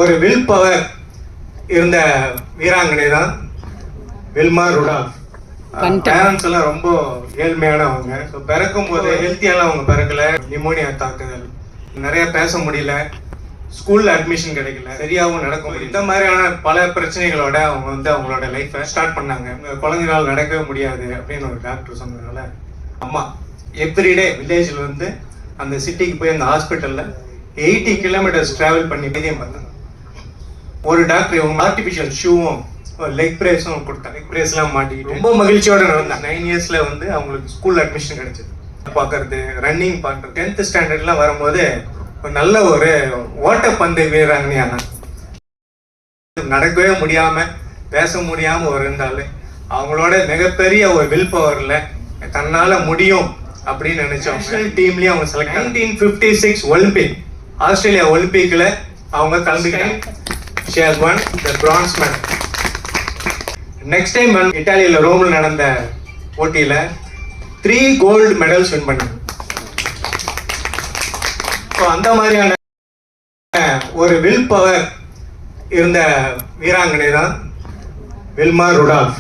ஒரு will power இருந்த வீராங்கனை தான் வில்மா ருடால்ஃப். பேரண்ட்ஸ் எல்லாம் ரொம்ப ஏழ்மையானவங்க. ஸோ பிறக்கும் போது ஹெல்த்தியெல்லாம் அவங்க பிறக்கல. நிமோனியா தாக்குதல், நிறைய பேச முடியல, ஸ்கூல்ல அட்மிஷன் கிடைக்கல, சரியாகவும் நடக்க முடியல. இந்த மாதிரியான பல பிரச்சனைகளோட அவங்க அவங்களோட லைஃப்பை ஸ்டார்ட் பண்ணாங்க. குழந்தைனால நடக்கவே முடியாது அப்படின்னு ஒரு டாக்டர் சொன்னதுனால அம்மா எவ்ரிடே வில்லேஜ்ல இருந்து அந்த சிட்டிக்கு போய் அந்த ஹாஸ்பிட்டல்ல 80 கிலோமீட்டர்ஸ் டிராவல் பண்ணி வைத்தியம் பண்ணாங்க. ஒரு டாக்டர் இவங்க ஆர்டிஃபிஷியல் ஷூவும் லெக் பிரேஸும் கொடுத்தாங்க. லெக் பிரேஸ்லாம் மாட்டிக்கிட்டு ரொம்ப மகிழ்ச்சியோட நடந்தாங்க. 9 இயர்ஸ்ல அவங்களுக்கு ஸ்கூல் அட்மிஷன் கிடைச்சது. பார்க்கறது, ரன்னிங் பண்ணுறது, 10th ஸ்டாண்டர்ட்லாம் வரும்போது நல்ல ஒரு ஓட்டப்பந்து வீராங்கனையான நடக்கவே முடியாம பேச முடியாம ஒரு இருந்தாலும் அவங்களோட மிகப்பெரிய ஒரு வில் பவர்ல தன்னால முடியும் அப்படின்னு நினைச்சோம். நேஷனல் டீம்லயும் அவங்க செலக்ட் 1956 ஒலிம்பிக் ஆஸ்திரேலியா ஒலிம்பிக்ல அவங்க கலந்துக்கிட்டாங்க. She has won the bronze medal. Next time இட்டாலியில ரோம்ல நடந்த போட்டியில 3 கோல்டு மெடல்ஸ் வின் பண்ணாங்க. அந்த மாதிரியான ஒரு வில் பவர் இருந்த வீராங்கனை தான் வில்மா ருடால்ஃப்.